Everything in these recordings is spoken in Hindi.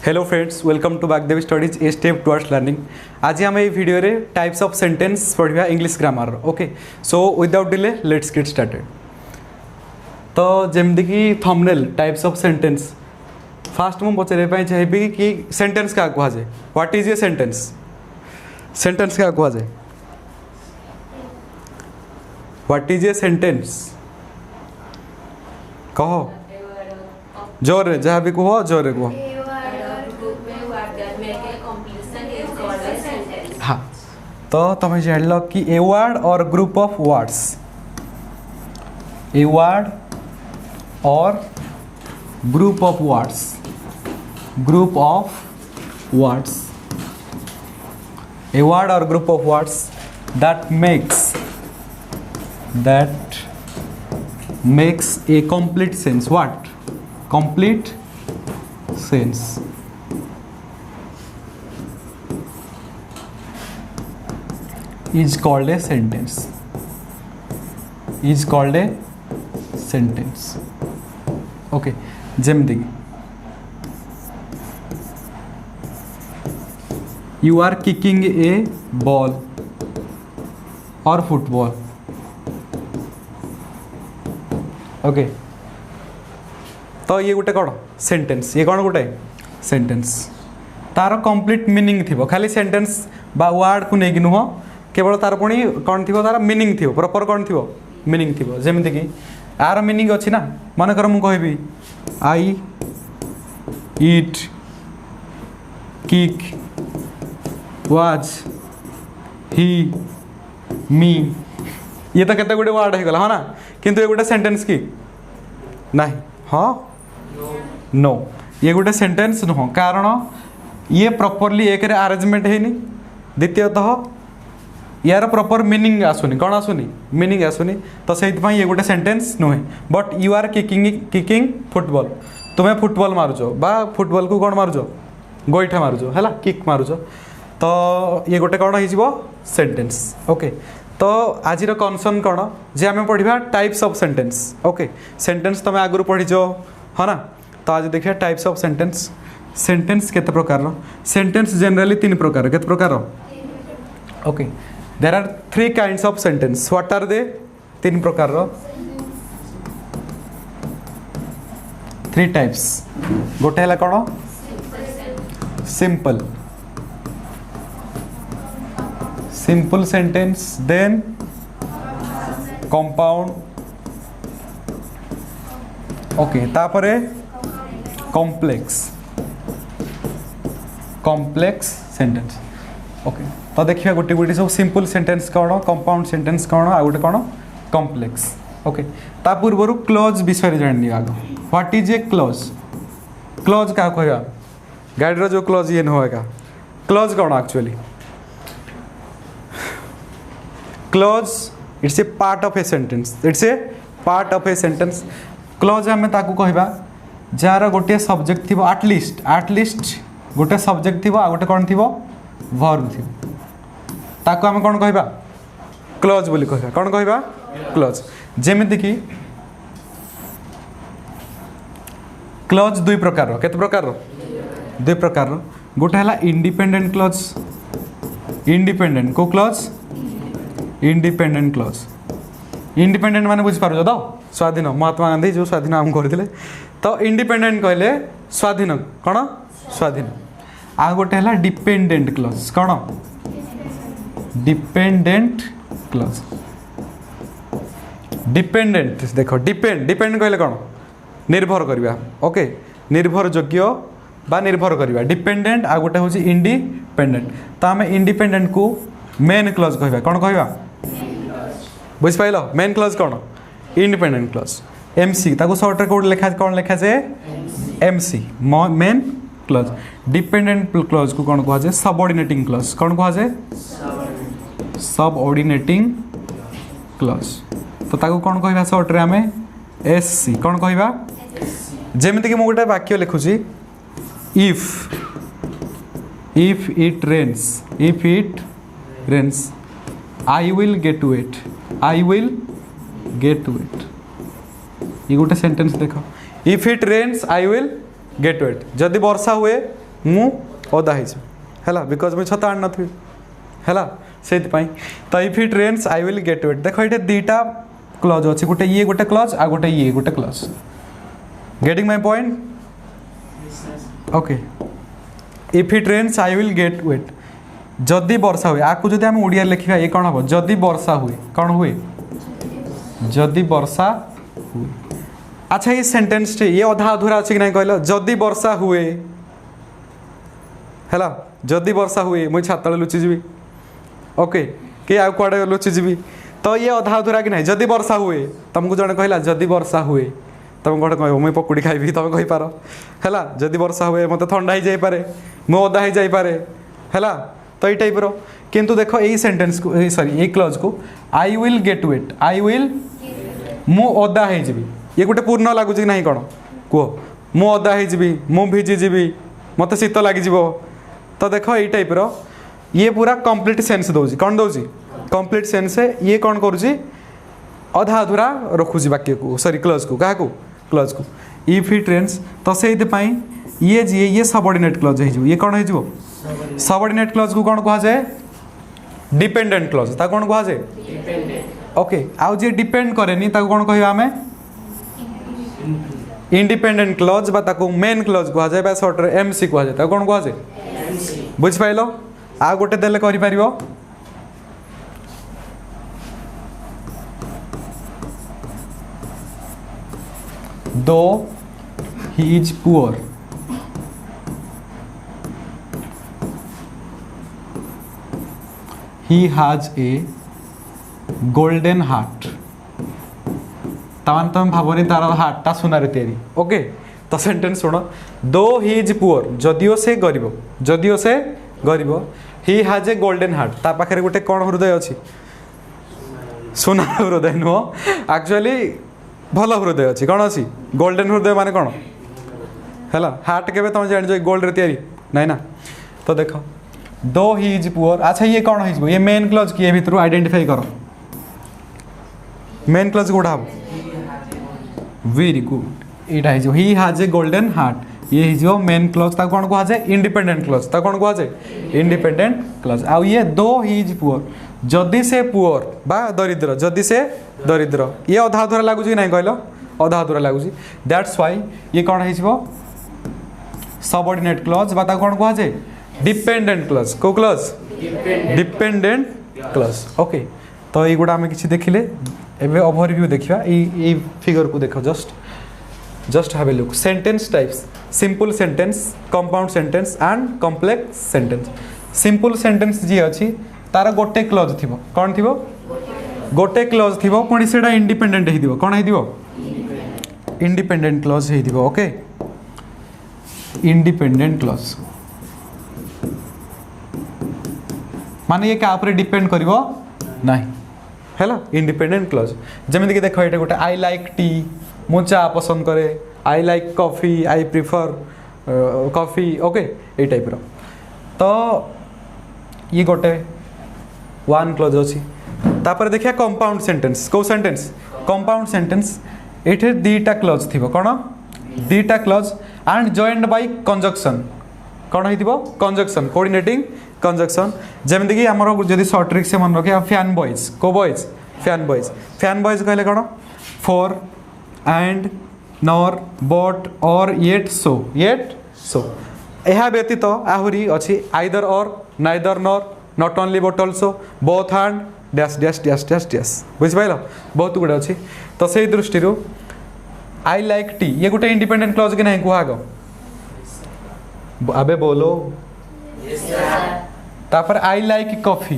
Hello friends, welcome to Bagdevi studies a step towards learning. आज आम ये वीडियो रे टाइप्स ऑफ सेंटेंस पढ़ा English grammar. Okay, so without delay let's get started. तो जमती कि thumbnail types of sentence fast मुझे पचारे चाहिए कि सेंटेंस क्या कहुए, what is a sentence, sentence क्या कहुए, व्हाट इज ए सेंटेंस कह जोर जहाँ भी कह जोर कह। हाँ, तो तुम जान लो कि a word or group of words, a word or group of words, group of words, a word or group of words that makes a complete sense. What? Complete sense. Is called a sentence. Is called a sentence. Okay. जेमती you are kicking a ball or football. Okay, तो ये गोटे कौन सेंटेंस, ये कौन गोटे सेंटेंस, तार कंप्लीट मीनिंग थी, खाली सेंटेंस बा वर्ड को लेकिन नुह, केवल तार पुणी कौन थी, तार मीनिंग थी, प्रॉपर कौन थी मीनिंग थी। जमीती कि यार मीनिंग अच्छी ना, मनकर मुझे कहि आई ईट किक वाज ही मी, ये तो केते गुटे वर्ड होगला, हाँ ना, किंतु ये गोटे सेंटेंस कि नहीं, हाँ नो, ये गोटे सेंटेंस नुह, कारण ये प्रॉपरली एक अरेंजमेंट है, द्वितीयतः यार प्रॉपर मीनिंग आसुनी, कौन आसुनी मीनिंग आसुनी, तो से ये गोटे सेंटेंस नुहे। But you are kicking football, तुम्हें फुटबॉल मारुच बा फुटबॉल को कौन मारुच, गोईठा मारुच है, किक मारुच, तो ये गोटे कौन हो सेंटेंस। ओके, तो आज कनसर्न कौन जे आम पढ़ा types of sentence. Okay, sentence तुम आगु पढ़ीच हाँ ना, तो आज देखिए टाइप्स ऑफ सेंटेंस। सेंटेंस केते प्रकार, सेंटेंस जनरली तीन प्रकार, केते प्रकार। Okay, there are three kinds of sentence. What are they? तीन प्रकार, थ्री टाइप्स। गोटे है कौन simple, simple sentence, then compound, okay, तापरे कॉम्प्लेक्स, कॉम्प्लेक्स सेंटेंस। ओके, तो देखिए गोटे गोटे सब सिंपल सेंटेंस कौन, कंपाउंड सेंटेंस कौन, आ गोटे कौन कॉम्प्लेक्स। ओके, ता पूर्व क्लोज विषय जान आग, what is A close, close क्या कह, गाड़ी जो क्लोज ये नुहेगा, क्लोज कौन actually, close it's a part of a sentence, it's a part of a sentence. Close आम ताकू कहबा जार गोटे सब्जेक्ट थी, आटलिस्ट गोटे सब्जेक्ट थी, आ गोटे कौन थी वर्ब थी, ताकू आम कौन कहबा क्लोज बोली कहबा, कौन कहबा क्लोज। जेमिति कि क्लोज दुई प्रकार, केते प्रकार, दुई प्रकार। गोटे है इंडिपेंडेंट क्लोज, इंडिपेंडेंट को क्लोज, इंडिपेंडेंट क्लोज, इंडिपेंडेंट माने बुझिपार तो स्वाधीन, महात्मा गांधी जो स्वाधीन आम करते, तो इंडिपेंडेंट कहले स्वाधीन, कौन स्वाधीन। आ गोटे है डिपेंडेंट क्लोज, कौन डिपेंडेंट क्लोज, डिपेंडेंट देख, डिपेंड कहले कौन निर्भर करवा। ओके, निर्भर योग्य बा निर्भर करवा, डिपेंडेंट। आ गोटे हूँ इंडिपेंडेंट, तो आम इंडिपेंडेंट को मेन क्लोज कहवा, कौन कहवा बुझिपाल, मेन क्लोज कौन इंडिपेंडेंट क्लोज। एमसी ताको सर्ट कोड लिखा, कौन लिखा जाए MC, main close. Dependent clause को कौन कहुए सबऑर्डिनेटिंग क्लोज, कौन कहुए सबऑर्डिनेटिंग क्लोज, तो ताको कौन कहवा सर्ट रे आमे एससी, कौन कहवा। जेमिति कि मु गोटे वाक्य लिखुची, if it rains, if it rains I will get to it, I will get to it, ये गोटे सेंटेंस देख, if it rains I will get to it. जदि वर्षा हुए मु ओदा है बिकज मुझे छता आन नथि है से तो if it rains I will get wet देख ये दीटा क्लज अच्छी गोटे ये गोटे क्लज आ गोटे ये गोटे clause getting my point okay if it rains I will get wet जदि वर्षा हुए आपको जब आम ओडिया लिखा ये कौन हम जदि वर्षा हुए कौन हुए जदि वर्षा हुए अच्छा ये सेंटेंस टे ये अधा अधूरा अच्छी कि नहीं कहल जदि वर्षा हुए है जदि वर्षा हुए मुझे छात लुचिजी ओके कि आउ कड़े लुचिजी तो ये अधा अधूरा कि नहीं जदि वर्षा हुए तुमको जड़े कहला जदि वर्षा हुए तुम कौन कह मुझे पकुड़ी खाइबी तुम कहींपार है जदि वर्षा हुए मत थंडा हो जापे मो ओदा हो जापे है तो ये टाइप रो किंतु देखो यही सेंटेंस को सॉरी ये क्लज को I will get wet I will मु ओदा हो ये गोटे पूर्ण लगुच कि नहीं कौन कह मु ओदा हो मु भिजिजी मत शीत लगे तो देख ये टाइप रो ये पूरा कंप्लीट सेंस दौर कौन दौर कंप्लीट सेंस ये कौन करुँची अधा अधूरा रखुची वाक्य को सॉरी क्लज को क्या क्लज को इफ इट रेन्स तो से ये जी ये सबऑर्डिनेट क्लज हो ये कौन हो सबऑर्डिनेट क्लज को कौन कह जाए डिपेंडेंट क्लज ता कौन कह जाए ओके आउ जे डिपेंड करेनी ता कौन कहबा आमे इंडिपेंडेंट क्लज बा ताको मेन क्लज कह जाए बा शॉर्ट रे एमसी कह जाए ता कौन कह जाए बुझ पाइलो आ गोटे देले करि परिबो though he is poor he has a golden heart तमान तुम भावनी तार हार्ट टा सुनारे तैयारी ओके तो सेंटेंस सुनो दो ही इज पुअर जदिओ से गरीब ही हाज ए गोल्डन हार्ट ता पाखे गोटे कौन हृदय अच्छी सुना हृदय नुह एक्चुअली भल हृदय अच्छी कौन अच्छी गोल्डन हृदय माने कौन है हार्ट के तुम जान गोल्ड रे तैयारी नहीं ना तो देख दो ही इज पुअर अच्छा ये कौन हो ये मेन क्लज किए भितर आइडेंटिफाई कर मेन क्लज कौटा हम वेरी गुड यहाँ हो ही हाज ए गोल्डन हार्ट ये हो मेन क्लज ता कौन कह जाए इंडिपेंडेंट क्लज ता कौन कह जाए इंडिपेंडेंट क्लज आउ ये दो ही इज पुअर जदि से पुअर बा दरिद्र जदि से दरिद्र ये अधा अधूरा लगुच कि नहीं कहल अधा अधूरा लगुच दैट्स व्हाई ये कौन हो सबऑर्डिनेट क्लज बा कौन कह जाए डिपेंडेंट क्लज को क्लज डिपेंडेंट क्लज ओके तो ये गुड़ा आम कि देखिले एवं ओवरव्यू देखा ये फिगर को देख just have a look sentence types simple sentence compound sentence and complex sentence simple sentence जी अच्छी तार गोटे क्लज थी कौन थी गोटे क्लज थी पुणी से इंडिपेंडेंट हो कौन हो इंडिपेंडेंट क्लज हो ओके इंडिपेंडेंट क्लज माने ये क्या डिपेंड करिवो नहीं है इंडिपेंडेंट क्लज जमीन कि देख ये गोटे आई लाइक टी मु चा पसंद करे I like coffee I prefer coffee okay ये टाइप तो ये गोटे वन क्लज अच्छी तापर देखिए कंपाउंड सेंटेंस कौ सेंटेंस कंपाउंड सेंटेंस ये दीटा क्लज थी कौन दीटा clause and joined by conjunction कौन हो कंजक्शन कोऑर्डिनेटिंग कंजक्शन जमीन कि आम जब सर्ट ट्रिक से मन रखिए फैन बॉयज को बॉयज फैन बॉयज कहले कौन for and nor but or yet so यह व्यतीत आहरी अच्छी either or neither nor not only but also both and dash dash dash dash dash बुझिपाल बहुत गुड़े अच्छी तो से दृष्टि आई लाइक टी ये गोटे इंडिपेंडेंट क्लज कि नहीं कह अबे बोलो तापर आई लाइक कॉफी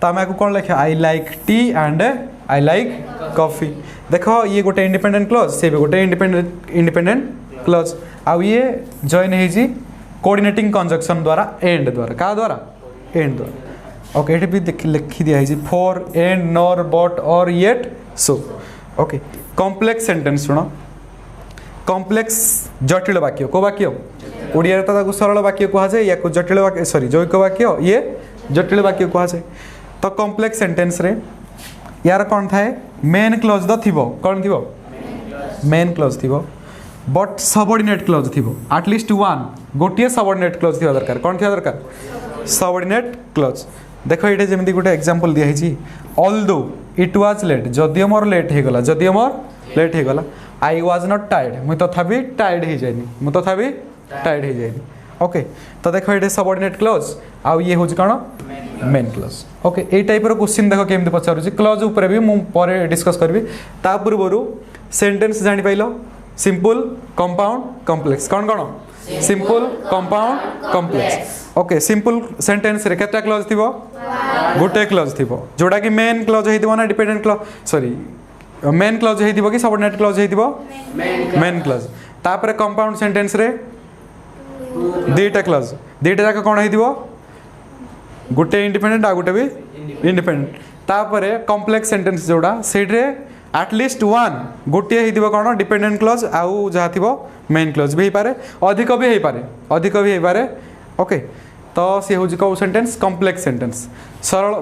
तो आम आपको कौन लिखा I like T and I like coffee देखो ये गोटे इंडिपेंडेंट क्लज से भी गोटे इंडिपेंडेंट क्लज आउ ये जॉइन हो कोऑर्डिनेटिंग कंजक्शन द्वारा एंड द्वारा क्या द्वारा एंड द्वारा ओके ये भी लिखी दिखाई for and nor but or yet so okay complex sentence सुनो कॉम्प्लेक्स जटिल वाक्य को वाक्य ओडिया तो सरल वाक्य कहुए या जटिल वाक्य सॉरी जैविक वाक्य ये जटिल वाक्य कहुए तो कॉम्प्लेक्स सेंटेंस रे यार कौन थाए मेन क्लज द थी कौन थी मेन क्लज थी बट सबऑर्डिनेट क्लोज थी एटलिस्ट वन गोटे सबऑर्डिनेट क्लोज थी दरकार कौन थी दरकार सबऑर्डिनेट क्लोज देख ये जमी गोटे एग्जांपल दिखाई ऑल्दो इट वाज लेट जदियो मोर लेट हो गला जदियो मोर लेट हो गला आई वाज नॉट टायर्ड मुई तथापि टायर्ड हो जाइनी मु तथापि टायर्ड हो जाइनी ओके तो देख ये सबऑर्डिनेट क्लोज आउ ये होची कौन मेन क्लोज ओके ए टाइप रो क्वेश्चन देख केमती पचारुची क्लोज ऊपर भी मु परे डिस्कस करबी ता पूर्वरु सेंटेंस जानि पाइलो सिंपल कंपाउंड कॉम्प्लेक्स कौन कौन simple compound complex okay simple sentence रे केटा क्लोज थिबो गोटे क्लोज थिबो जोडा कि मेन क्लोज हेतिबो ना dependent clause sorry main clause हेतिबो कि सबऑर्डिनेट क्लोज हेतिबो मेन क्लोज तापर कंपाउंड सेंटेंस रे दुईटा क्लोज दुईटा जाक कौन हेतिबो गोटे इंडिपेंडेंट आ गोटे भी इंडिपेंडेंट तापर कॉम्प्लेक्स सेंटेंस जोडा सेड्रे एटलिस्ट वन गोटे हेतिबो कौन डिपेंडेंट क्लोज आउ जहा थिबो मेन क्लोज भी पारे अधिक भी हो पारे ओके तो सी हूँ कौ सेंटेंस कॉम्प्लेक्स सेंटेंस सरल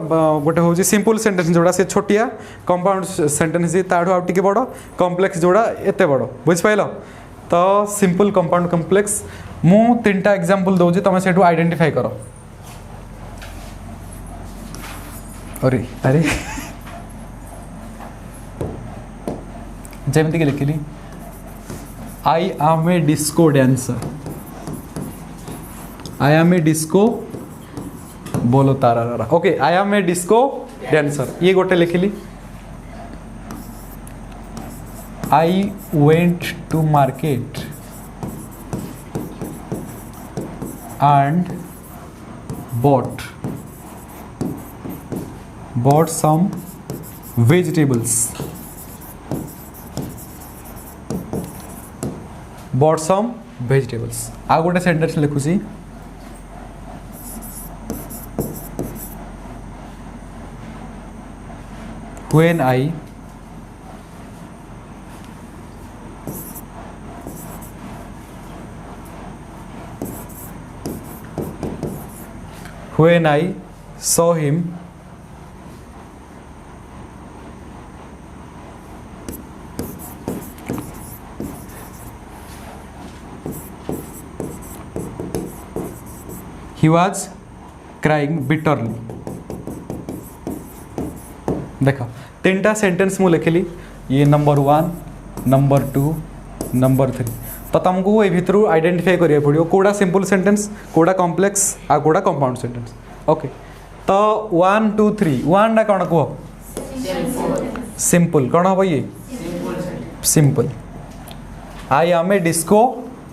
गोटे हूँ सिंपल सेंटेंस जोड़ा से छोटिया कंपाउंड सेंटेंस ताठू आउ टिके बड़ कॉम्प्लेक्स जोड़ा एते बड़ बुझिपाइल तो सिंपल कंपाउंड कॉम्प्लेक्स मु तीनटा एग्जांपल दउजी तुम सेठू आइडेंटिफाई करो अरे अरे जमती के लिखिली I am a disco dancer I am a disco बोलो तारा okay I am a disco dancer ये गोटे लिखिली I went to market and bought some vegetables आ गोटे सेंटेंस लिखुची when I saw him he was crying bitterly देखो तीनटा सेंटेंस मु लिखिली ये नंबर 1 नंबर 2 नंबर 3 तो तुमको ये भितर आइडेंटिफाई करिया पड़ो कोड़ा सिंपल सेंटेंस कोड़ा कॉम्प्लेक्स आ कोड़ा कंपाउंड सेंटेंस ओके तो 1 2 3 1 डा कौन कह सिंपल कौन हम ये simple I am a disco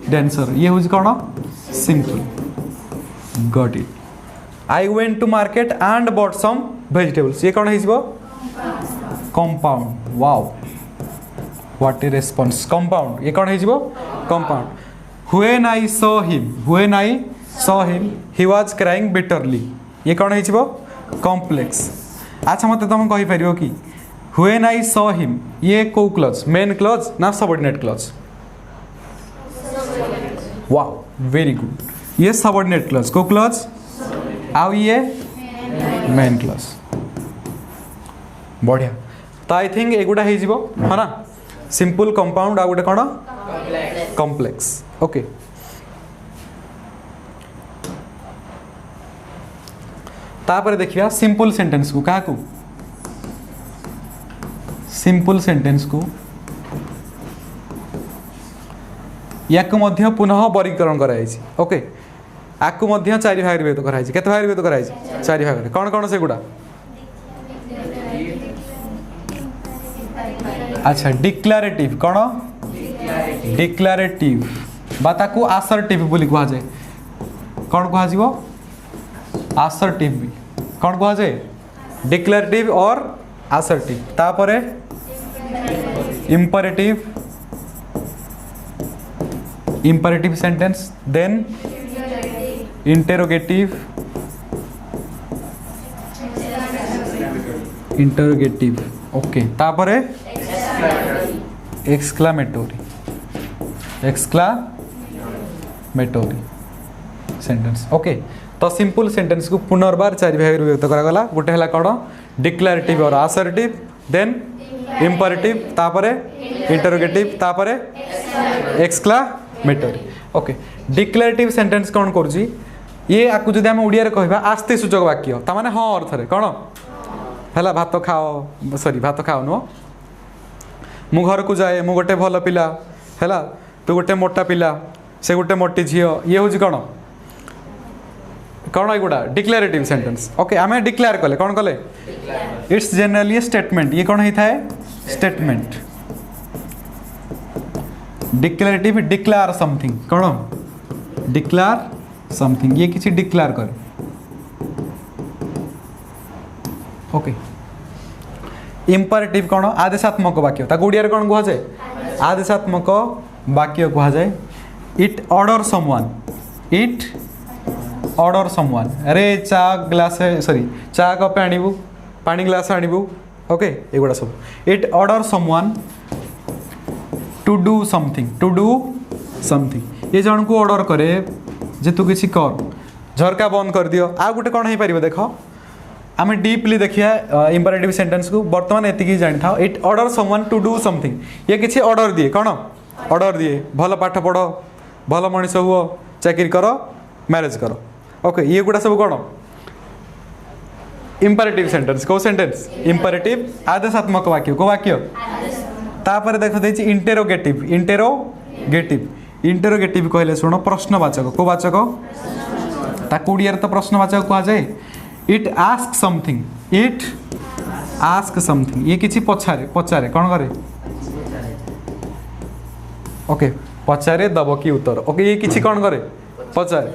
dancer ये हूँ कौन simple got it I went to market and bought some vegetables ये कौन है compound wow what a response compound ये कौन है compound when I saw him he was crying bitterly ये कौन है कॉम्प्लेक्स अच्छा मत तुम कहि परियो कि व्हेन आई सॉ हिम ये को क्लॉज मेन क्लॉज ना subordinate clause wow very good ये सबऑर्डिनेट क्लॉज को क्लॉज आउ ये मेन क्लॉज बढ़िया तो आई थिंक एगुड़ा हो है ना सिंपल कंपाउंड आ गोटे कौन कॉम्प्लेक्स ओके तापर देखिया सिंपल सेंटेंस को क्या सिंपल सेंटेंस को या पुनः वर्गीकरण कराई ओके आपको मध्य 4 भाग विभक्त कराई केते भाग विभक्त कराई 4 भाग कौन कौन से गुड़ा अच्छा डिक्लेरेटिव कौन डिक्लेरेटिव बाता को आसर्टिव बोली कहा जाए कौन कहा जीवो आसर्टिव भी कौन कहा जाए डिक्लेरेटिव और आसर्टिव तापरे imperative sentence then interrogative okay तापरे एक्सक्लामेटोरी सेंटेंस ओके तो सिंपल सेंटेंस को पुनर्बार 4 भाग विभक्त करागला गोटे है कौन डिक्लेरेटिव और आसर्टिव देन इंपरेटिव तापरे इंटरोगेटिव तापरे एक्सक्लामेटरी। ओके डिक्लेरेटिव सेंटेंस कौन करुँची ये आपको जब आम ओडिया कहवा आस्ते सूचक वाक्य ताने हाँ अर्थ रे कौन है भात खाओ सॉरी भात खाओ नुह मु घर को जाए मु गोटे भल पिला है तू गोटे मोटा पिला से गोटे मोटी झील ये हूँ कौन कौन एगुड़ा डिक्लेरेटिव सेंटेंस। ओके आम डिक्लेयर कले कौन कले इट्स जनरली स्टेटमेंट ये कौन होता है स्टेटमेंट। डिक्लेरेटिव डिक्लेयर समथिंग कौन डिक्लेयर समथिंग ये किसी डिक्लेयर करे। ओके इंपरेटिव कौन आदेशात्मक वाक्य ताको ओडिया रे कौन कह जाए आदेशात्मक वाक्य कह जाए। It order someone it order someone अरे चा ग्लास सॉरी चा कप आनिबू पानी ग्लास आनिबू। ओके एगुड़ा सब it order someone to do something ये जन को ऑर्डर करे जे तू किसी कर झरका बंद कर दियो आ गोटे कौन हो पार देख आम डीपली देखिए इंपरेटिव सेंटेंस को बर्तमान एति जानी था it order someone to do something ये किसी ऑर्डर दिए कौन ऑर्डर दिए भल पाठ पढ़ भल मनीष हुओ चाकरी कर मैरिज कर। ओके ये गुड़ा सब कौन इंपरेटिव सेंटेंस कौ सेंटेंस इंपरेटिव आदेशात्मक वाक्य को वाक्य तापर देख देछि इंटेरोगेटिव इंटेरोगेटिव कहले सुनो प्रश्नवाचक को वाचक ताको ओडिया तो प्रश्नवाचक कह जाए। इट आस्क समथिंग ये किसी पचारे कौन करे ओके पचारे दब कि उत्तर। ओके ये किसी कौन करे पचारे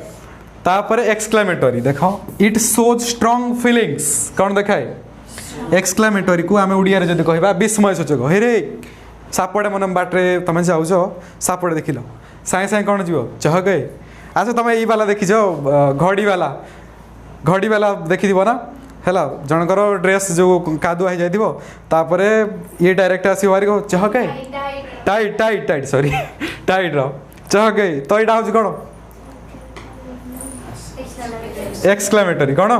तापर एक्सक्लेमेटरी देख इट शोज स्ट्रॉन्ग फीलिंग्स कौन देखाए एक्सक्लेमेटरी को आम ओडिया जब कह विस्मय सूचक हे रे सापड़े मन बाटे तुम जाऊच सापड़े देख लो साए साए कौन जीव चह गए अच्छा तुम ये वाला देखीच घड़ी वाला देखी ना है जनकर ड्रेस जो कादुआ हो जापर ये डायरेक्ट आसो चहके tight tight tight sorry tight चहके तो यहाँ हूँ कौन एक्सक्लेमेटरी कौन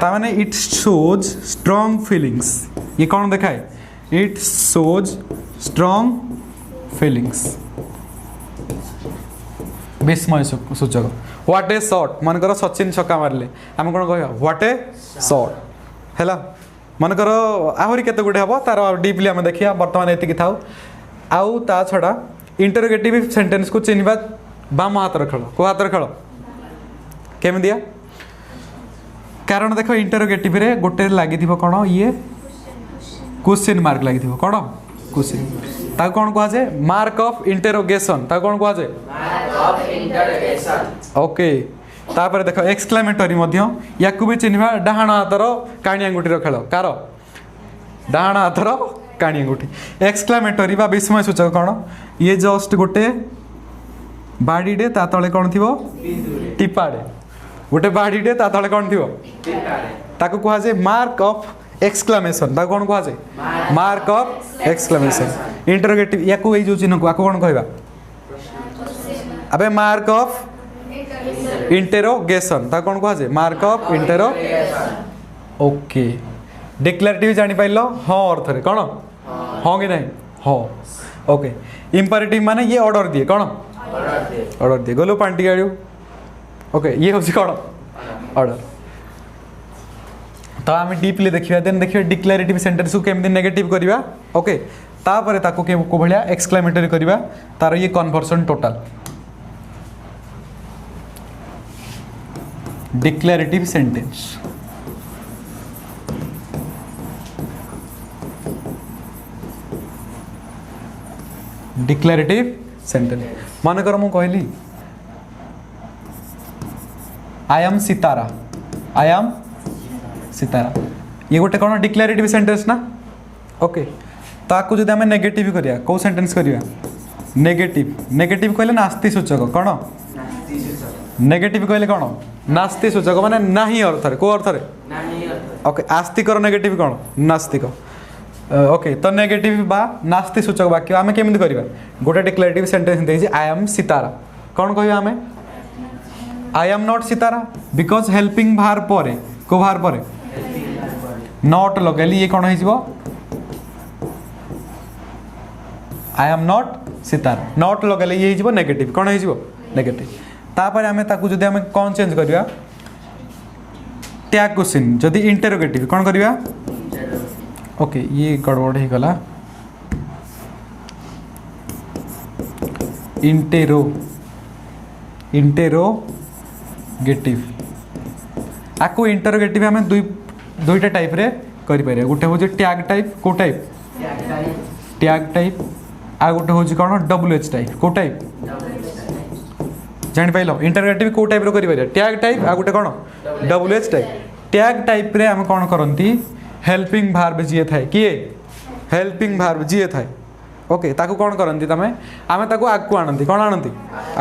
ताने इट शोज स्ट्रॉन्ग फीलिंग्स ये कौन देखाए इट शोज स्ट्रॉन्ग फीलिंग्स विस्मय सूचक। व्हाट ए शॉट मनकर सचिन छक्का मारे आम कौन कह व्हाट ए शॉट है मनकर आहरी केते गुटे हम तार डीपली आम देखिए बर्तमान एति था आउ ता छड़ा इंटरोगेटिव सेंटेंस को चिन्हवा बाम हाथ खेल को हाथ खेल केमी दिया कारण देख इंटरोगेटिव रे गोटे लगी कौन ये क्वेश्चन मार्क लगी कौन क्वेश्चन ताको कौन कह जाए मार्क ऑफ इंटरोगेशन ताको कौन कह जाए ओके तापर देख एक्सक्लेमेटरी या भी चिन्हवा डाहाण हाथर काणी अंगुठी खेल कार डाहाण हाथर काणी अंगुठी। एक्सक्लेमेटरी बा विस्मय सूचक कौन ये जस्ट गोटे बाड़ीटे ता तले कौन थी टिपाड़े गोटे बाड़ीटे ता तले कौन थी ताको कह जाए मार्क ऑफ एक्सक्लेमेशन ताको कौन कह जाए मार्क ऑफ एक्सक्लेमेशन। इंटरोगेटिव या जो चिन्ह को कौन कहवा अबे मार्क ऑफ इंटेरोगेशन ताको कौन कह जाए mark of intero. Okay declarative जानी पाइल हाँ अर्थ रे कौन हाँ कि नहीं हाँ। ओके इंपरेटिव माने ये ऑर्डर दिए कौन ऑर्डर दिए गलो पांटी गाड़ी। ओके ये हूँ कौन ऑर्डर तो आम डीपली देखिए देन देखिए डिक्लेरेटिव सेंटेंस को केमती नेगेटिव करवा। ओके तापर ताको को भलिया एक्सक्लेमेटरी करवा तार ये conversion total declarative sentence. Declarative sentence मानकर मु कहली आई एम सितारा ये गोटे कौन डिक्लेरेटिव सेंटेंस ना। ओके ताकू जब आम नेगेटिव करिया कौ सेंटेंस करिया नेगेटिव कहले नास्ति सूचक कौन नेगेटिव कहले कौन नास्ति सूचक माने नाही अर्थ रे को अर्थ रे ओके आस्तिकर नेगेटिव कौन नास्तिक। ओके तो नेगेटिव बा नास्ति सूचक वाक्य आम केमिति करिवा गोटे डिक्लेरेटिव सेंटेंस देछि आई एम सितारा कौन कहबा आमे I am not Sitara because helping भार परे को भार परे नॉट लगेली ये कौन हो I am not Sitara not लगेले ये हो नेगेटिव कौन हो नेगेटिव तापर आम ताकू जदि आम कौन चेंज करवा टैग क्वेश्चन जदि इंटरोगेटिव कौन करवा ओके ये गड़बड़ हो गला इंटेरोगेटिव आपको इंटरोगेटिव आम दुईटा टाइप रे करि परिया गोटे हो टैग टाइप को टाइप टैग टाइप आ गोटे हूँ कौन WH टाइप को टाइप जान पाइल इंटरोगेटिव को टाइप करि परिया टैग टाइप आ गोटे कौन WH टाइप टैग टाइप रे आम कौन करती हेल्पिंग भार्ब जी थाए किए हेल्पिंग भार्ब जी थाए ओके ताकू कौन करती तमें आम ताकू आगू आनती कौन आनती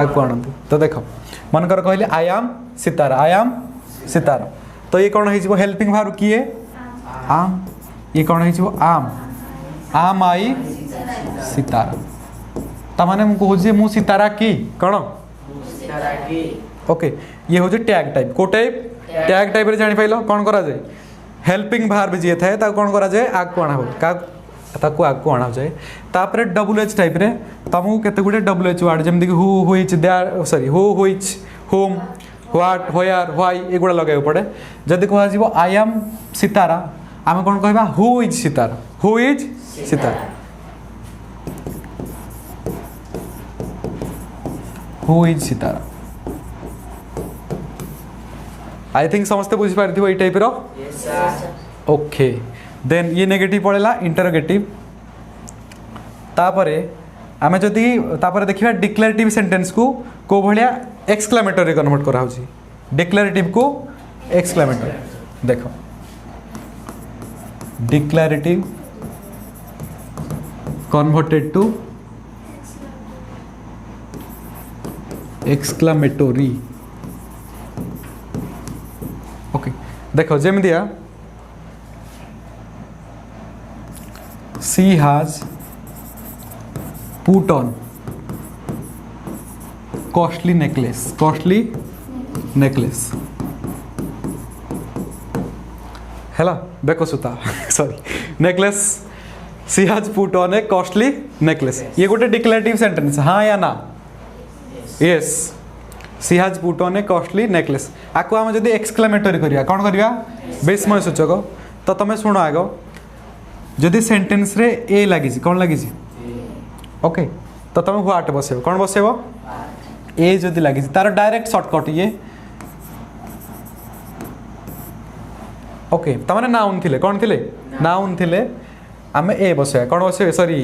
आगू आनती तो देख मनकर कहले आई एम सितारा तो ये कौन हो हेल्पिंग भार्ब किए आम ये कौन हो आम आई सितारा तमाने मुझे मु सितारा की कौन ओके ये हूँ टैग टाइप को टाइप टैग टाइप रे जानि पाइल कौन करा जाए हेल्पिंग भार्ब जी थाए ताकू कौन करा जाए आगू आना हो ताकू आगू आना जाए तापर WH टाइप रे तुमको केते गुडे WH वर्ड जेमि कि who which there sorry who which whom what where why एगुड़ा लगे पड़े जदि कह जीवो आई एम सितारा आम कौन कहबा who is Sitara who is Sitara who is Sitara I think समस्ते बुझी पारथिबो ए टाइप रो ओके देन ये नेगेटिव पड़ेला इंटरोगेटिव तापरे आमे जदि तापरे देखिबा डिक्लेरेटिव सेंटेंस को भलिया एक्सक्लेमेटरी कन्वर्ट करा होची डिक्लेरेटिव को एक्सक्लेमेटरी देखो declarative converted to exclamatory okay देखो जेम दिया she has put on costly necklace हैला देखो सुता sorry necklace she has put on a costly necklace ये गोटे डिक्लेरेटिव सेंटेंस हाँ या ना yes she has put on a costly necklace आको हम जदि एक्सक्लेमेटरी करिया कौन करिया विस्मय सूचक तो तमे सुनो आगो जदि सेंटेंस रे ए लगी कौन लगी ओके तो तुम व्हाट बसेब कौन बसेब ए जदि लगी तार डायरेक्ट शॉर्टकट ये ओके तमाने नाउन थिले कौन थिले नाउन थिले आमे ए बसेबा कौन बसेबा सॉरी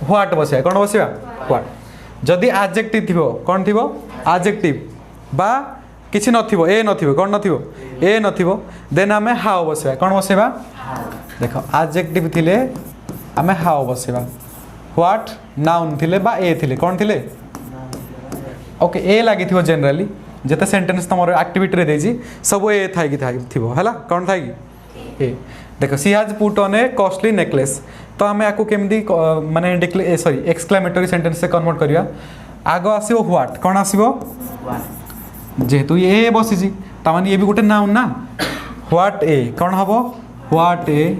व्हाट बसेबा कौन बसेबा व्हाट जदि एडजेक्टिव थिबो कौन थिबो एडजेक्टिव बा किछि नथिबो ए नथिबो कौन नथिबो ए नथिबो देन आमे हाउ बसेबा कौन बसेबा देख एडजेक्टिव थिले आमे हाउ बसेबा व्हाट नाउन थिले बा ए थिले कौन थिले ओके ए लागि थिबो जनरली जते सेंटेंस तमरो एक्टिविटी रे देजी सब ए थाई कि थिबो हला कौन थाई कि ए देखो she has put on a costly necklace तो आमे आको केमदी माने सॉरी एक्सक्लेमेटरी सेंटेंस से कन्वर्ट करिया आगो आसीबो व्हाट कौन आसीबो जेहेतु ये ए बसिजी तामाने ये भी गोटे नाउन ना व्हाट ए कौन हबो व्हाट ए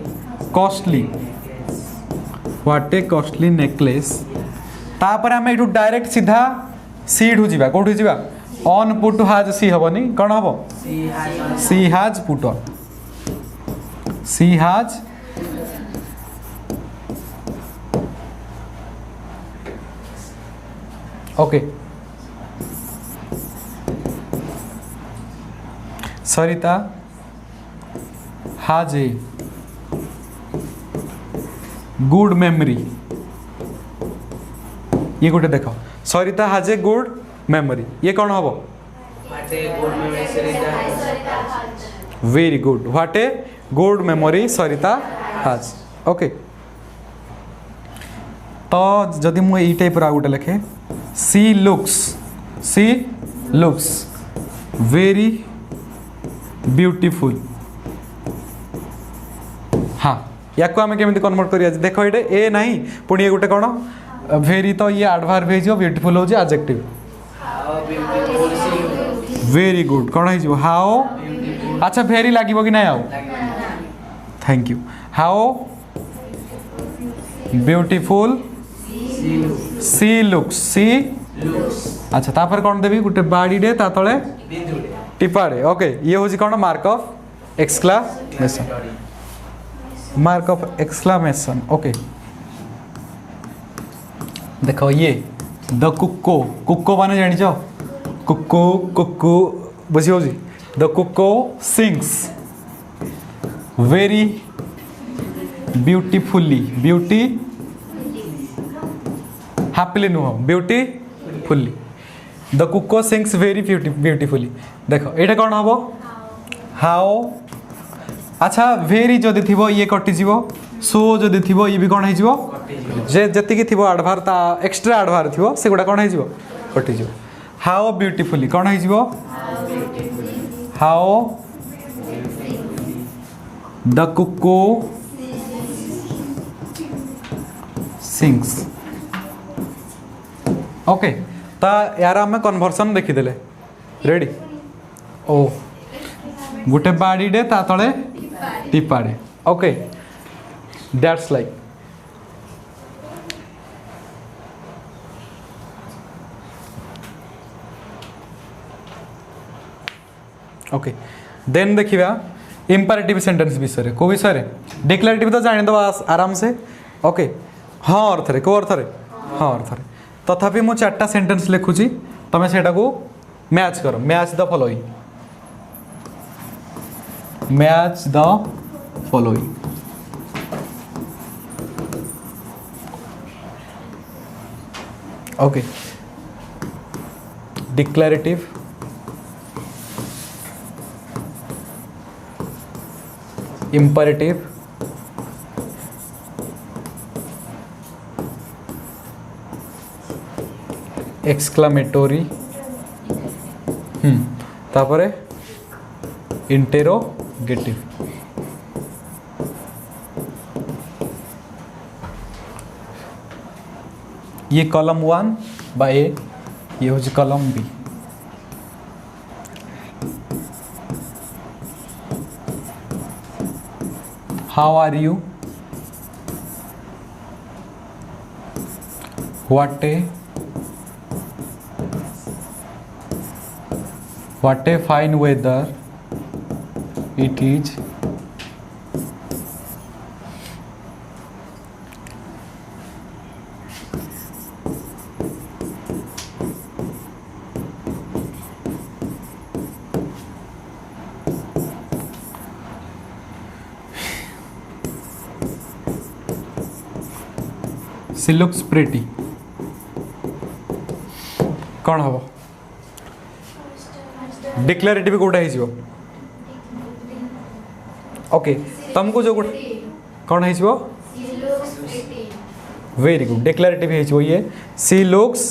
कॉस्टली नेकलेस तापर आमे इटू डायरेक्ट सीधा सी ढु जीवा कोठु जीवा ऑन पुट हाज सी हबनी कौन हबो she has put on she has okay Sarita has a good memory ये गोटे देखो सरिता has a good memory ये कौन हबो very good what a good memory Sarita has okay तो जदि मु ई टाइप रा गोटे लिखे सी लुक्स वेरी ब्यूटीफुल हाँ या को आम केमी कन्वर्ट करिया देख ये ए नहीं पुणी ये गोटे कौन वेरी तो ये एडवर्ब हो ब्यूटीफुल हो एडजेक्टिव वेरी गुड कौन हो हाउ अच्छा वेरी लगे कि ना आओ thank you how beautiful she looks सी अच्छा तापर कौन देवी गोटे बाड़ीडे ता तले टिपाड़े ओके ये हूँ कौन mark of exclamation mark of exclamation okay देखो ये द कुक्को कुक्को माने जानिछ कुक्को कुक्कू बुझी होजी the cuckoo sings very beautifully beauty happily नुह beautifully the cuckoo sings very beautifully देखो ये कौन हम हाओ अच्छा वेरी जदि थी ये कटिଯିव सो जदि थी ये भी कौन हो जे जी थी आडभार ता एक्सट्रा आडभार थी से गुड़ा कौन हो कटिज हाओ ब्यूटीफुली कौन हो हाओ द कुक्को सिंग्स ओके ता यार आम कन्वर्सन देखीदे रेडी ओ गोटे बाड़ीडे ता तले टिपाड़े okay that's like okay then देखिबा इंपरेटिव सेंटेंस विषय को विषय डिक्लेरेटिव तो जानी दबा आराम से ओके हाँ अर्थ रे को अर्थ रे हाँ अर्थ रे तथापि मु चार्टा सेंटेंस लिखुची तमे सेटा को मैच करो match the following match the following okay declarative imperative exclamatory तापरे interrogative ये कॉलम 1 बा ए ये हो column B How are you? What a fine weather it is. She looks pretty कौन हम डिक्लेरेटिव कोटा हो ओके तुमको जो कौन हो वेरी गुड डिक्लेरेटिव हो ये सी लुक्स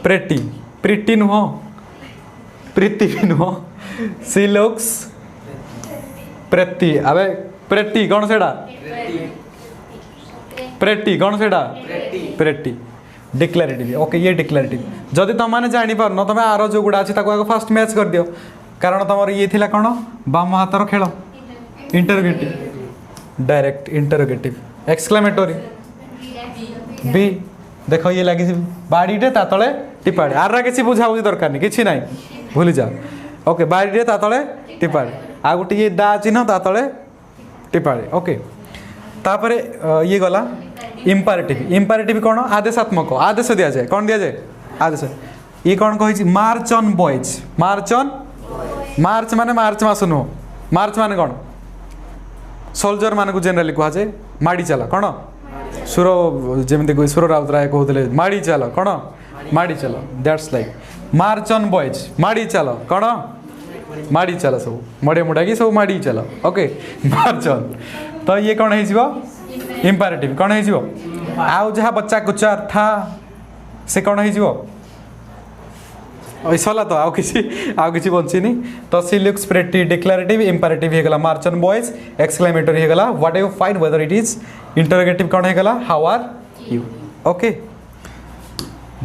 प्रेटी प्रिटी नुह प्रीति भी नुह सी लुक्स प्रेटी अबे प्रेटी कौन से प्रेटी कौन से प्रेटी डिक्लेरेटिव ओके ये डिक्लेरेटिव जदि तुम मैंने जापर न तुम आर जो गुड़ा अच्छी आगे फास्ट मैच कर दियो कारण तुम ये थी कौन बाम हाथर खेल interrogative direct interrogative exclamatory B देख ये लगी बाड़ीटे ता तले टिपाड़े आर किसी बुझाबुझी दरकार नहीं कि ना भूली जाओ ओके बाड़ीटे ता तले टिपाड़े आ गोटे ये दा चिन्ह ता तले टिपाड़े ओके तापर ये गला इंपरेटिव इंपरेटिव कौन आदेशात्मक आदेश दिया जाए कौन दिया जाए आदेश ये कौन कही मार्च on boys march on March माने मार्च मास नुह मार्च माने कौन सोल्जर मान को जेनराली कह जाए माड़ी चला कौन सुर जमी सुर राउतराय कहते माड़ी चल कौन माड़ी चल that's like March on boys माड़ी चल कौन माड़ी चल सब मड़े मुड़ाकी सब माड़ी चल ओके मार्च ऑन तो ये कौन हो इंपरेटिव कौन हो आउ जहाँ बच्चा कुचा था से कौन हो सरला तो आउ किसी बचीनी तो she looks pretty declarative imperative हो गला मार्च ऑन बॉयज एक्सक्लेमेटरी हो गला what you find whether it is interrogative कौन हो गला how are you okay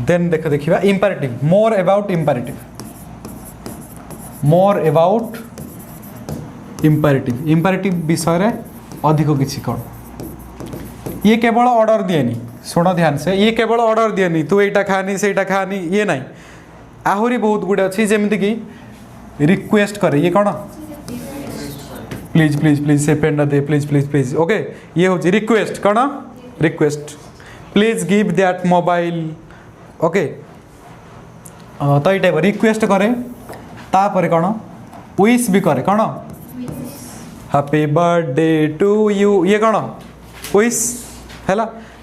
then देखा इंपरेटिव मोर अबाउट इंपरेटिव विषय रे अधिक किसी कौन ये केवल ऑर्डर दिएनी शुण ध्यान से ये केवल ऑर्डर दिएनी तू एटा खानी सेटा खानी ये नहीं आहरी बहुत गुड़े अच्छी जमीती कि रिक्वेस्ट करे ये कौन प्लीज प्लीज प्लीज से पेन दे प्लीज प्लीज प्लीज ओके ये हूँ रिक्वेस्ट कौन request please give that mobile okay तो ये टाइप रिक्वेस्ट करे तापर कौन विश भी करे कौन हैप्पी बर्थडे टू यू ये कौन विश है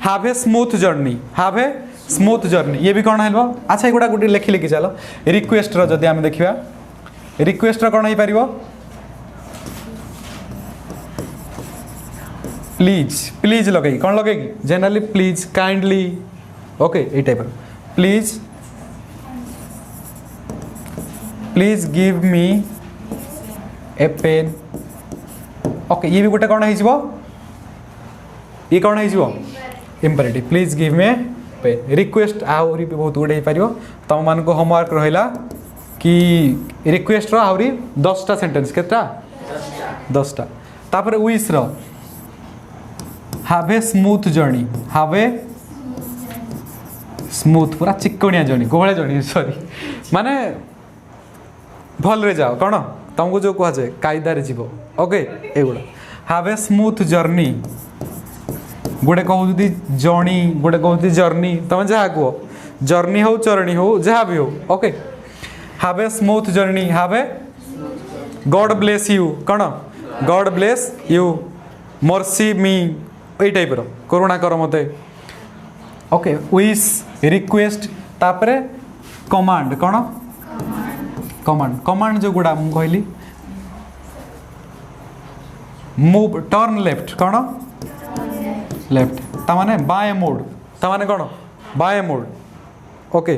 have a smooth journey have a smooth journey ये भी कौन है अच्छा एगुड़ा गोटे लिखी लिखी चलो रिक्वेस्ट जदि आम देखा रिक्वेस्ट कौन हो पार प्लीज प्लीज लगे कौन लगे जनरली प्लीज काइंडली ओके ये type please please give me a pen okay ये भी गोटे कौन हो ये कौन हो imperative please give me pen request आहरी भी बहुत गुड़े हो तुम मान होमवर्क रहा कि रिक्वेस्ट आहरी 10टा सेंटेंस केता 10टा तापर wish have a smooth journey have a smooth पूरा चिकनिया जर्नी कोहलिया जर्नी सॉरी माने भल रे जाओ कौन तुमको जो कह जाए कायदार जीव ओके एगुड़ा हाव ए स्मूथ जर्नी गोटे कहते जर्नी गोटे कहते जर्नी तुम जहाँ कह जर्नी हो चरणी हो जहाँ भी हो okay have a smooth journey have a God bless you कौन God bless you mercy me ये टाइप करुणा कर मत ओके विश रिक्वेस्ट तापरे कमांड कौन कमांड कमांड जो गुड़ा मुझे कहली मूव टर्न लेफ्ट कौन लेफ्ट ताने बाएं मोड ताने कौन बाएं मोड ओके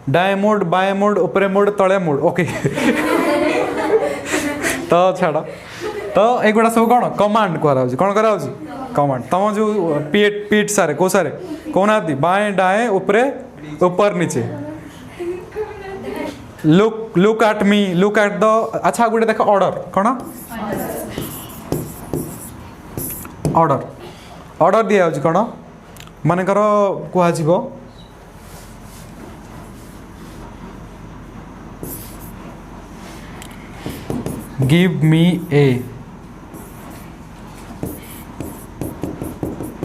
डाए मोड बाएं मोड ऊपरे मोड तले मोड ओके तो छाड़ तो एगुड़ा सब कौन कमांड कराऊँ कौन कराऊँ कमांड तुम जो पीठ पीठ सारे को सारे कौन आती बाएं डाएं ऊपरे ऊपर नीचे look at me look at the अच्छा गोटे देख ऑर्डर कौन ऑर्डर ऑर्डर दिया जाऊँ कौन मानकर कह give me a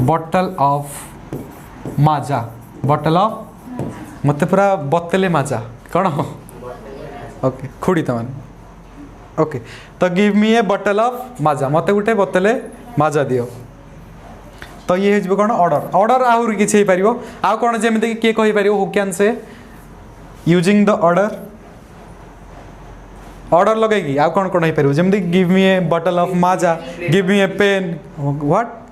bottle of Maaza bottle of मत पूरा बतले माजा कौन ओके खुड़ी तमान ओके तो give me a bottle of Maaza मत गोटे बतले माजा दियो तो ये हो कौन ऑर्डर ऑर्डर आहरी किसी हो पार आउ कौन जमी किए कहीपर who can say using the order order लगे आउ कौन कौन हो पार जमी give me a bottle of Maaza give me a pen what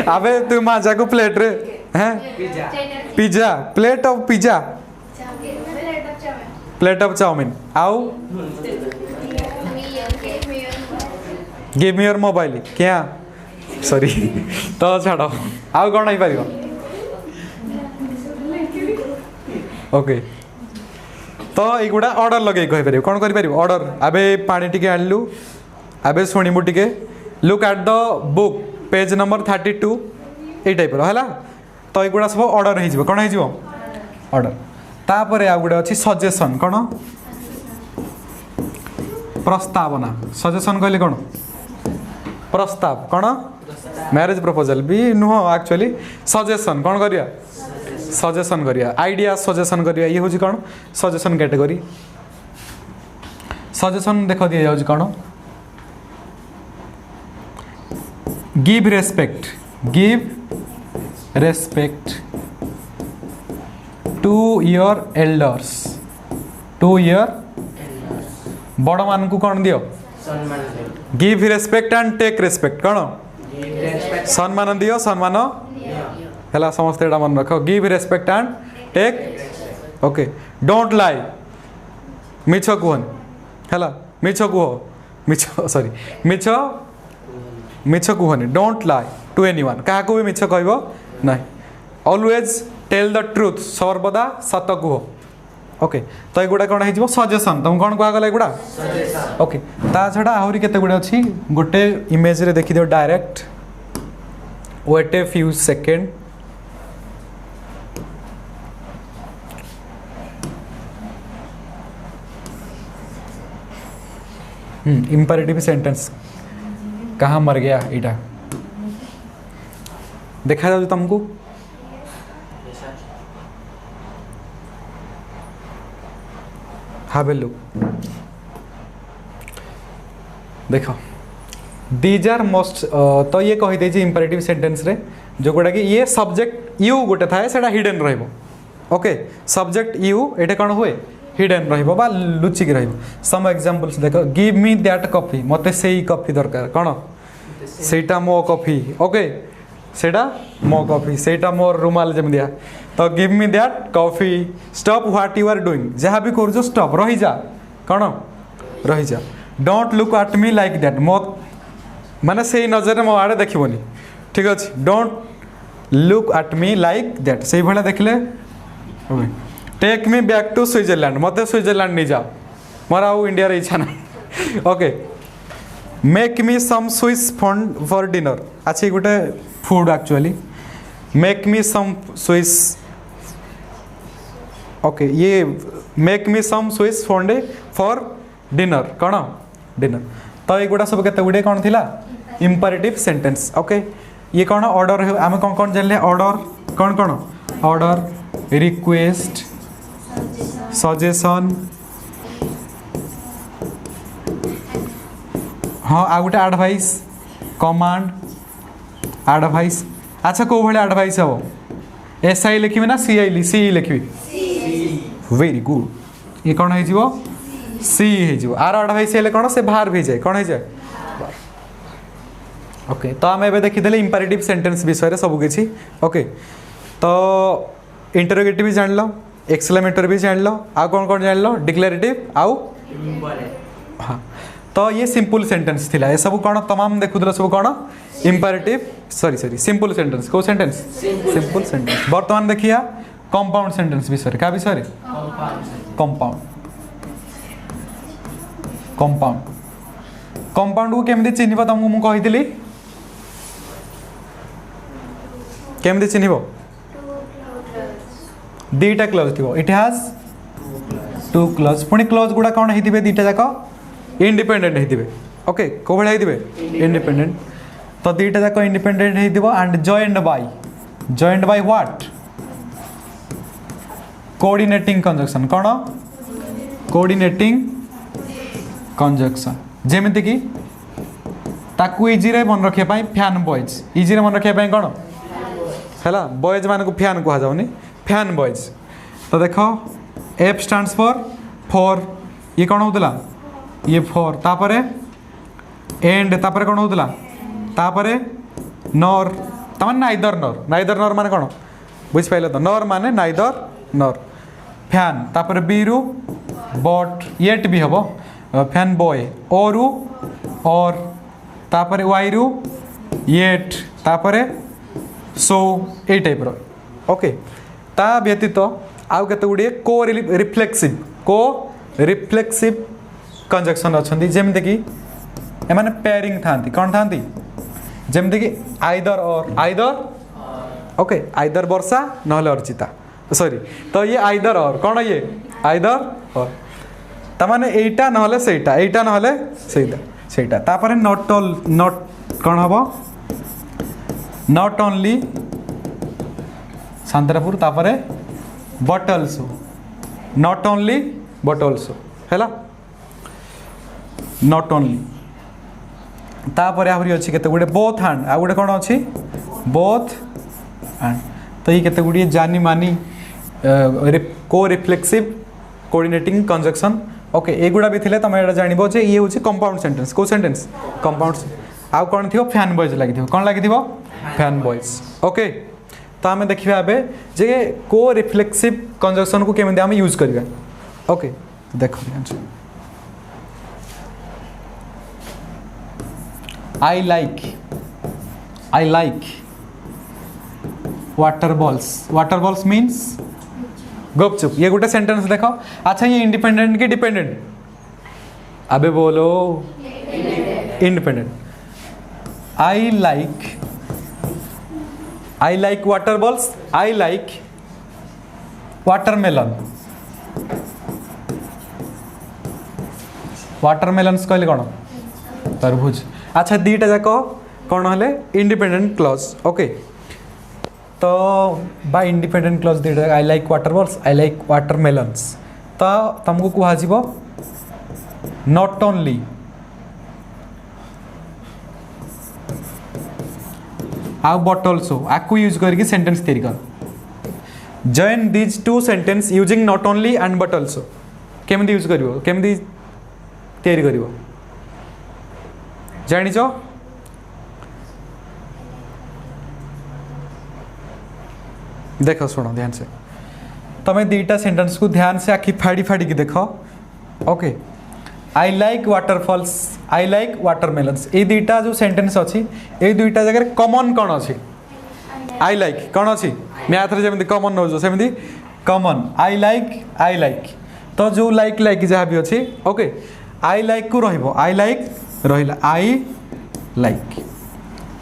अबे तू माजा को प्लेट रे हैं pizza plate of pizza plate of chow mein आउ गिव मी योर मोबाइल क्या सॉरी तो छाड़ आउ कौन हो पार ओके तो युवा ऑर्डर लगे कहीपर कौन कर ऑर्डर आबे पानी टिके आनलु आबे शुणबू टिके look at the book page number 32 ये टाइप है तो युवा सब ऑर्डर हो कौन हो ऑर्डर तापर आ गोटे अच्छी सजेसन कौन प्रस्तावना सजेसन कहले कौन प्रस्ताव कौन मैरिज प्रपोजल भी नुह एक्चुअली सजेसन कौन करिया सजेसन करिया आइडिया सजेसन करिया ये हूँ कौन सजेसन कैटेगरी सजेसन देख दि जाऊँ कौन give respect to your elders to your बड़ मान को कौन दियो give respect and take respect कौन सम्मान दियो सम्मान है समस्ते मन रख give respect and take okay don't lie मिछ कहन है मिछ कह मिछ सॉरी मिछ मिछ कहनी डोंट लाई टू एनीवन क्या भी मिछ कह ना ऑलवेज टेल द ट्रुथ सर्वदा सत कह ओके तो युवा कौन हो सजेसन तुम कौन कहगला युवा ओके ता छड़ा आहरी केते गुड़े अच्छी गोटे इमेज रे देखी दियो direct wait a few second. Imperative sentence कहाँ मर गया इटा देखा जाऊ तुमको हाँ बेलू देख दीज आर मोस्ट तो ये कही दे इंपेरेटिव सेंटेंस रे जो गुड़ा कि ये सब्जेक्ट यू गोटे थाए सेटा हिडन रहिबो ओके सब्जेक्ट यू एटे कौन हुए हिडन रहिबो बा लुचिक रहिबो सम एग्जांपल्स देखो गिव मी दैट कॉफी मते सेही कॉफी दरकार कौन सेटा मो कॉफी ओके सेटा मो कॉफी सेटा मोर रुमाल जम दिया तो give me that coffee stop what you are doing जहाँ भी कर स्टॉप रही जा कौन रही जा don't look at me like that मो माने से नजर मो आड़े देखबनी ठीक अच्छे don't look at me like that से भाया देखले take me back to Switzerland मत स्विट्जरलैंड नहीं जाओ मोर आउ इंडिया रे इच्छा ना okay make me some Swiss fund for dinner अच्छा गोटे food actually make me some Swiss okay ये मेक मी सम स्विस फंडे फॉर डिनर कौन डिनर तो ये गुड़ा सब केते गुडे कौन थिला इंपेरेटिव सेंटेंस ओके ये कौन ऑर्डर आम कौन कौन जानले ऑर्डर कौन कौन ऑर्डर रिक्वेस्ट सजेशन हाँ आ गोटे एडवाइस कमांड एडवाइस अच्छा कौ भाई एडवाइस हम एस आई लिखी ना सी आई सी लिखी वेरी गुड ये कौन हो सी हो आर एडवाइस हेल्ले कौन से बाहर भी जाए कौन हो जाए ओके तो आम ए देखीदे इंपेरेटिव सेंटेंस विषय सबकि ओके तो इंटरोगेटिव भी जान लो एक्सक्लेमेटरी भी जान लो आ कौन कौन जान लो डिक्लेरेटिव आउ हाँ तो ये सिंपल सेंटेंस थिला ये सब कौन तमाम देखुदल सब कौन imperative sorry sorry simple sentence को सेंटेंस सिंपल सेंटेंस वर्तमान देखिया कंपाउंड सेंटेंस विषय क्या विषय कंपाउंड कंपाउंड कंपाउंड को केमती चिन्ह तुमको मुझे कही केमती चिन्ह दीटा क्लोज थी इट हैज टू क्लोज पुणी क्लोज गुड़ा कौन होते दीटा जाक इंडिपेंडेंट होते ओके कौ भाई होते इंडिपेंडेंट तो दीटा जाक इंडिपेंडेंट हो and joined by what coordinating conjunction कौन कोऑर्डिनेटिंग कंजक्शन जेमिति कि ताकू इजी रे मन रखिया पाई फैन बॉयज इजी रे मन रखिया पाई कौन हैला बॉयज मान को फैन कहा जाउनी फैन बॉयज तो देखो एफ स्टैंड्स फॉर ये कौन होतला ये फॉर तापरे एंड तापरे कौन होतला तापरे नॉर तमन नाइदर नॉर माने कौन बुझ पाइले तो नॉर माने नाइदर नॉर फैन तापरे बी रु बट येट भी हबो फैन बॉय ओरु और तापरे वाई रु येट तापरे सो ए टाइप रो ओके ता व्यतीत आउ केते गुडी को रिफ्लेक्सिव कंजक्शन अछंती जेमते कि एमाने पेयरिंग थांती कोन थांती जेमते कि आइदर ओके आइदर वर्षा नहले अर्चिता सॉरी तो ये आइदर और कौन ये आइदर और तमाने एटा नहले सेटा तापरे नॉट कौन हबो नॉट ओनली शांतरापुर तापरे but also not only but also हैला नॉट ओनली तापरे आहुरी अछि केते गुडे बोथ हैंड आ गुडे कोन अछि बोथ हैंड तो ये केते गुडी जानी मानी को रिफ्लेक्सिव कोऑर्डिनेटिंग कंजक्शन ओके एगुड़ा भी थिले तमे एटा जानिबो जे ये होछि कंपाउंड सेंटेंस को सेंटेंस कंपाउंड आउ कोन थियो फैन बॉयज लागि थियो कोन लागि थियो फैन बॉयज ओके तो आम देखा ए जे को रिफ्लेक्सिव कंजक्शन को केमी आम यूज करवा ओके देख I like water balls means gupchup ये गोटे सेंटेंस देखो अच्छा ये इंडिपेंडेंट कि डिपेंडेंट अबे बोलो independent I like I like water balls, I like watermelon. Watermelons कहले कौन तरबुज। अच्छा दीटा जाक कौन हेले इंडिपेंडेंट क्लॉज। ओके तो बाय इंडिपेंडेंट क्लॉज दीटा I like water balls, I like watermelons. तो तुमको कह नॉट ओनली आउ बट ऑल्सो आपको यूज करके सेंटेंस तैयारी कर। Join these two sentences using not only and but also केमती यूज करिवो केमती तैयारी करिवो जानिच। देख सुनो ध्यान से तुम्हें दीटा सेंटेंस को ध्यान से आखि फाड़ी फाड़ी की देखो। Okay I like waterfalls, I like watermelons, ये दुईटा जो सेंटेंस अच्छी ये दुईटा जगह कॉमन कौन अच्छी आई लाइक कौन अच्छी मैथ रे जमी कॉमन नौ सेमती कॉमन आई लाइक तो जो लाइक लाइक जहाँ भी अच्छी ओके आई लाइक को रहिबो आई लाइक रहिला I like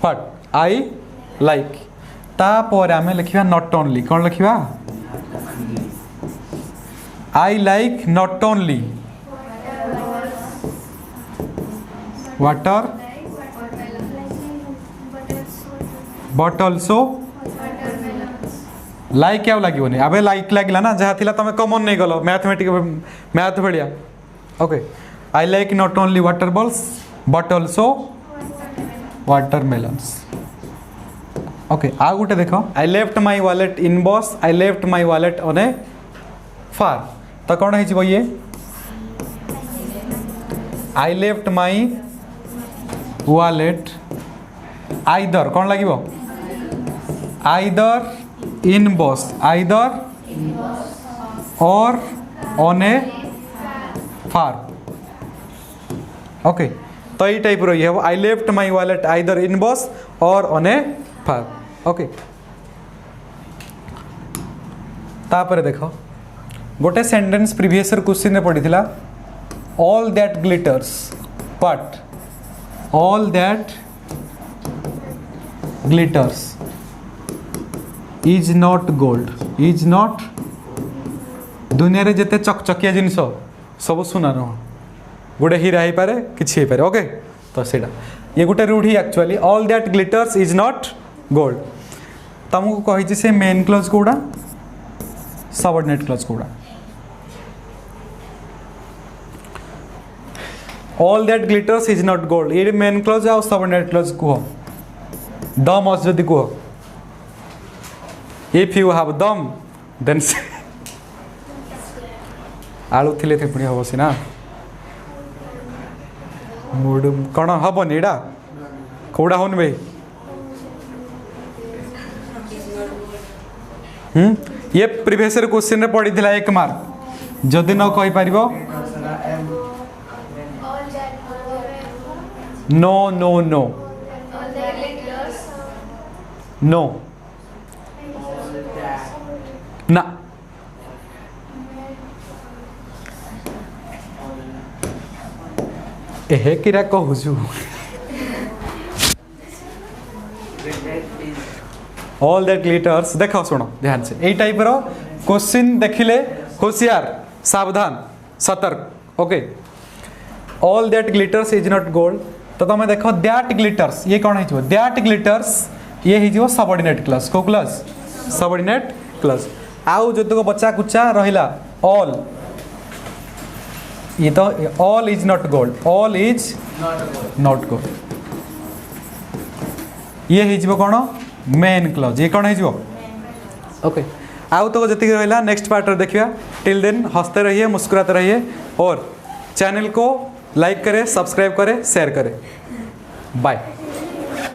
what I like तापर आमे लिखिबा नॉट ओनली कौन लिखिबा I like not only water but also like क्या लगे अबे लाइक लगे ना जहाँ थी तुम कॉमन नहीं गल मैथ बढ़िया। Okay I like not only water balls but also watermelons. Okay आ गोटे देख I left my wallet in bus, I left my wallet on a far. तो कौन है ये I left my wallet either कौन लगे आइदर इन बस आइदर और ऑन ए फार। ओके तो ये टाइप रही है आई left my wallet either in बस और ऑन ए फार। ओके तापर देख गोटे सेंटेंस प्रीवियस क्वेश्चन में पड़ी थिला all that glitters but all that glitters is not gold is not दुनिया रे जेते चकचकिया जिनस सब सुना न गोटे हीरा हो पारे किछि हो पारे। ओके तो सेटा ये गोटे रूढ़ी actually all that glitters is not gold। तुमको कहि से मेन क्लॉज कोडा सबऑर्डिनेट क्लॉज कोडा all that glitters is not gold ये मेन क्लॉज आ सबऑर्डिनेट क्लॉज कह दम अच्छ जदि कह इफ यू हैव दम देन आलू थिले थे पुणी हम सीना मूड कौन हेनी एटा कौड़ा होन भाई ये प्रीवियस क्वेश्चन रे पड़ी थिला 1 मार्क जदि न कहि पारिबो नो नो नो नो ना एहे किरा कहूछु ऑल दैट ग्लिटर्स देखो सुनो ध्यान से यही टाइप रो क्वेश्चन देखिले होशियार सावधान सतर्क। Okay all that glitters is not gold तो तुम देख दैट ग्लिटर्स ये कौन हो दैट ग्लिटर्स ये हो सबऑर्डिनेट क्लॉज को क्लॉज सबऑर्डिनेट क्लॉज आउ जो बच्चा कुचा रहिला ऑल ये तो all is not gold all is not gold ये हो कौन मेन क्लॉज ये कौन हो। ओके आउ तो जी रहा नेक्स्ट पार्ट देखिए। टिल देन हंसते रहिए मुस्कुराते रहिए और चैनल को लाइक करें सब्सक्राइब करें शेयर करें। बाय।